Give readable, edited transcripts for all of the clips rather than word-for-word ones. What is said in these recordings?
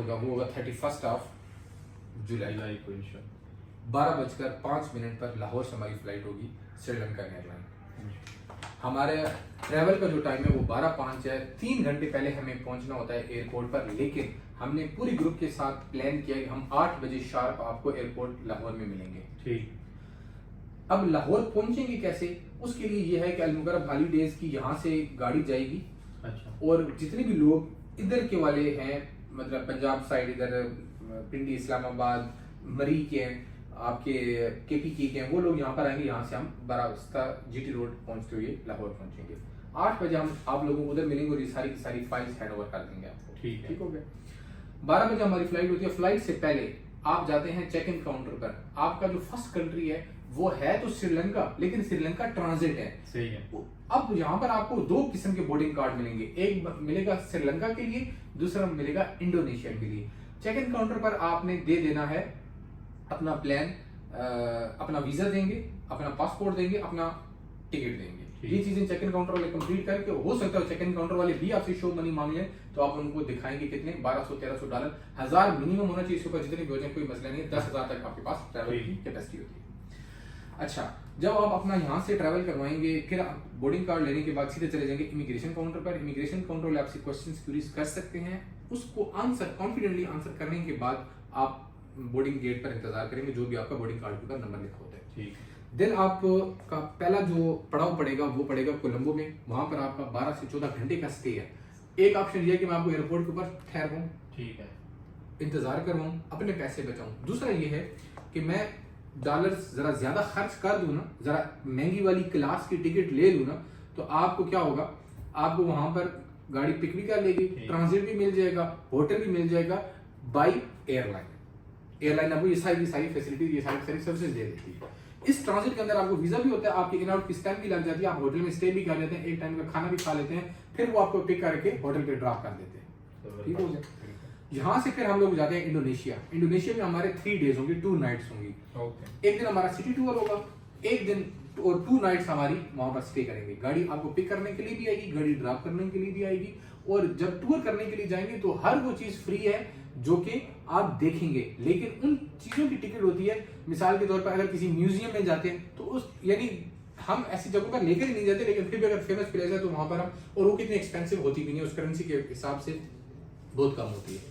होगा वो होगा 31 जुलाई को इंशाल्लाह 12:05 पर लाहौर से हमारी फ्लाइट होगी श्रीलंका एयरलाइन। हमारे ट्रैवल का जो टाइम है वो 12:05 है। 3 घंटे पहले हमें पहुंचना होता है एयरपोर्ट पर, लेकिन हमने पूरी ग्रुप के साथ प्लान किया कि हम 8 बजे शार्प आपको एयरपोर्ट लाहौर में मिलेंगे। ठीक। अब लाहौर पहुंचेंगे कैसे, उसके लिए ये है कि अल-मुकर्रम हॉलीडेज की यहाँ से गाड़ी जाएगी। अच्छा। और जितने भी लोग इधर के वाले हैं, मतलब पंजाब साइड, इधर पिंडी, इस्लामाबाद, मरी के हैं, आपके केपीके के हैं, वो लोग यहाँ पर आएंगे। यहाँ से हम बरास्ता जीटी रोड पहुंचते हुए लाहौर पहुंचेंगे। 8 बजे हम आप लोगों को उधर मिलेंगे और ये सारी की सारी फाइल्स हैंड ओवर कर देंगे आपको। ठीक हो गया। 12 बजे हमारी फ्लाइट होती है। फ्लाइट से पहले आप जाते हैं चेक इन काउंटर पर। आपका जो फर्स्ट कंट्री है वो है तो श्रीलंका, लेकिन श्रीलंका ट्रांजिट है। सही है। अब यहाँ पर आपको 2 किस्म के बोर्डिंग कार्ड मिलेंगे, एक मिलेगा श्रीलंका के लिए, दूसरा मिलेगा इंडोनेशिया के लिए। चेक इन काउंटर पर आपने दे देना है अपना प्लान, अपना वीजा देंगे, अपना पासपोर्ट देंगे, अपना टिकट देंगे। ये चीजें चेक इन काउंटर वाले कंप्लीट करके, हो सकता है चेक इन काउंटर वाले भी आपसे शो मनी मांग लें, तो आप उनको दिखाएंगे कितने, $1200-1300, 1000 मिनिमम होना चाहिए। इसके ऊपर जितने भी हो जाए कोई मसला नहीं है। 10,000 तक आपके पास ट्रैवल की कैपेसिटी होती है। अच्छा, जब आप अपना यहाँ से ट्रैवल करवाएंगे, फिर बोर्डिंग कार्ड लेने के बाद सीधे चले जाएंगे इमिग्रेशन काउंटर पर। इमिग्रेशन काउंटर वाले आपसे क्वेश्चंस क्यूरीज कर सकते हैं, उसको आंसर कॉन्फिडेंटली आंसर करने के बाद आप बोर्डिंग गेट पर इंतजार करेंगे, जो भी आपका बोर्डिंग कार्ड पर नंबर लिखा होता है। ठीक। देन आपका पहला जो पड़ाव पड़ेगा वो पड़ेगा कोलंबो में। वहां पर आपका 12 से 14 घंटे का स्टे है। एक ऑप्शन ये है कि मैं आपको एयरपोर्ट के ऊपर ठहराऊं, ठीक है, इंतजार करवाऊं, अपने पैसे बचाऊं। दूसरा ये है कि मैं डॉलर्स जरा ज्यादा खर्च कर दूं ना, जरा महंगी वाली क्लास की टिकट ले लूं ना, तो आपको क्या होगा, आपको वहां पर गाड़ी पिक भी कर लेगी, ट्रांजिट भी मिल जाएगा, होटल भी मिल जाएगा बाई एयरलाइन आपको ये सारी फैसिलिटी, ये सारी सर्विसेज दे देती है। इस ट्रांजिट के अंदर आपको वीजा भी होता है, आपकी इन आउट की स्टैम्प भी लग जाती है, आप होटल में स्टे भी कर लेते हैं, एक टाइम का खाना भी खा लेते हैं, फिर वो आपको पिक करके होटल पे ड्रॉप कर देते हैं। ठीक हो गया। यहाँ से फिर हम लोग जाते हैं इंडोनेशिया। इंडोनेशिया में हमारे 3 डेज होंगे, 2 नाइट्स होंगी। एक दिन हमारा सिटी टूर होगा, एक दिन और 2 नाइट्स हमारी वहां पर स्टे करेंगे। गाड़ी आपको पिक करने के लिए भी आएगी, गाड़ी ड्रॉप करने के लिए भी आएगी, और जब टूर करने के लिए जाएंगे तो हर वो चीज फ्री है जो कि आप देखेंगे, लेकिन उन चीजों की टिकट होती है। मिसाल के तौर पर अगर किसी म्यूजियम में जाते हैं तो उस, यानी हम ऐसी जगहों पर लेकर ही नहीं जाते, लेकिन फिर भी अगर फेमस प्लेस है तो वहां पर हम, और वो कितनी एक्सपेंसिव होती भी नहीं, उस करेंसी के हिसाब से बहुत कम होती है।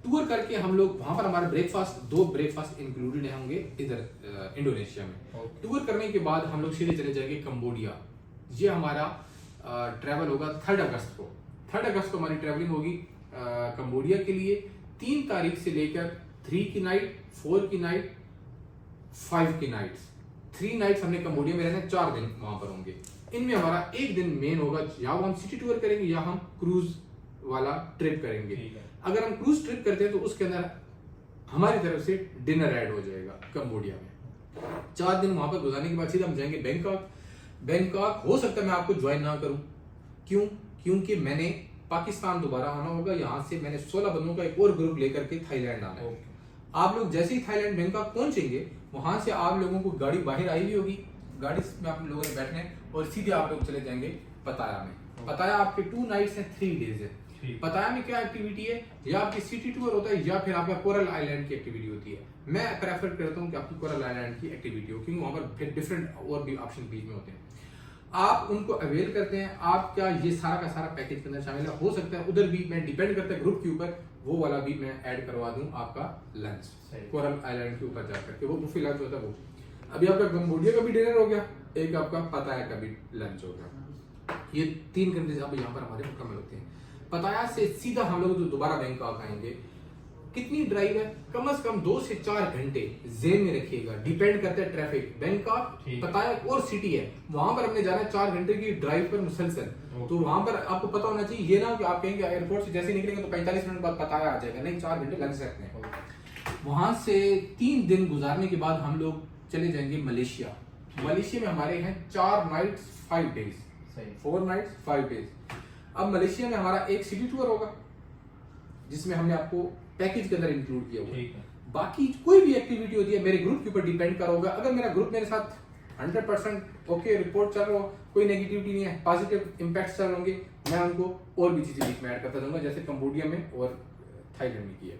टूर करके हम लोग वहां पर, हमारे ब्रेकफास्ट 2 ब्रेकफास्ट इंक्लूडेड होंगे इधर इंडोनेशिया में। टूर करने के बाद हम लोग सीधे चले जाएंगे कंबोडिया। ये हमारा ट्रैवल होगा 3 अगस्त को। 3 अगस्त को हमारी ट्रैवलिंग होगी कंबोडिया के लिए। 3 तारीख से लेकर 3 की नाइट, 4 की नाइट, 5 की नाइट, 3 नाइट्स हमने कंबोडिया में रहना है, 4 दिन वहां पर होंगे। इनमें हमारा एक दिन मेन होगा, या वो हम सिटी टूर करेंगे या हम क्रूज वाला ट्रिप करेंगे। अगर हम क्रूज ट्रिप करते हैं तो उसके अंदर हमारी तरफ से डिनर ऐड हो जाएगा कंबोडिया में। 4 दिन वहां पर गुजारने के बाद सीधा हम जाएंगे बैंकॉक। बैंकॉक हो सकता है मैं आपको ज्वाइन ना करूं, क्यों? क्योंकि मैंने पाकिस्तान दोबारा आना होगा, यहाँ से मैंने 16 बंदों का एक और ग्रुप लेकर के थाईलैंड आना है। आप लोग जैसे ही थाईलैंड बैंकॉक पहुंचेंगे, वहां से आप लोगों को गाड़ी बाहर आई हुई होगी, गाड़ी में आप लोगों ने बैठने, और सीधे आप लोग चले जाएंगे पताया में। पताया आपके 2 नाइट्स हैं, 3 डेज है। पताया में क्या एक्टिविटी है, या आपकी सिटी टूर होता है या फिर आपका कोरल आइलैंड की एक्टिविटी होती है। मैं प्रेफर करता हूँ कि आपकी कोरल आइलैंड की एक्टिविटी हो, क्योंकि वहां पर फिर डिफरेंट और भी ऑप्शन बीच में होते हैं, आप उनको अवेल करते हैं। आपका ये सारा का सारा पैकेज के अंदर शामिल है। हो सकता है उधर भी, मैं डिपेंड करता है ग्रुप के ऊपर, वो वाला भी मैं ऐड करवा दूं आपका लंच कोरल आइलैंड के ऊपर जाकर के, वो बुफे लंच होता है वो। अभी आपका कंबोडिया का भी डिनर हो गया, एक आपका पताया का भी लंच हो गया। ये 3 कंट्रीज अब यहाँ पर हमारे मुकम्मल होते हैं। पताया से सीधा हम लोग दोबारा बैंकॉक आएंगे। कितनी ड्राइव है? कम से कम 2 से 4 घंटे जेन में रखिएगा, डिपेंड करता है ट्रैफिक। बैंकॉक, पताया और सिटी है, वहां पर हमने जाना है 4 घंटे की ड्राइव पर मुसलसल। तो वहां पर आपको पता होना चाहिए, ये ना कि आप कहेंगे एयरपोर्ट से जैसे निकलेंगे तो 45 मिनट बाद पताया आ जाएगा, नहीं, 4 घंटे लग सकते हैं। वहां से 3 दिन गुजारने के बाद हम लोग चले जाएंगे मलेशिया। मलेशिया में हमारे हैं 4 नाइट्स 5 डेज, 4 नाइट्स 5 डेज। अब मलेशिया में हमारा एक सिटी टूर होगा, जिसमें हमने आपको पैकेज के अंदर इंक्लूड किया हुआ है। बाकी कोई भी एक्टिविटी होती है मेरे ग्रुप के ऊपर डिपेंड करा होगा। अगर मेरा ग्रुप मेरे साथ 100% ओके रिपोर्ट चल रहा हो, कोई नेगेटिविटी नहीं है, पॉजिटिव इंपैक्ट चल रहे होंगे, मैं उनको और भी चीजें बीच में ऐड करता जाऊंगा, जैसे कंबोडिया में और थाईलैंड में की है।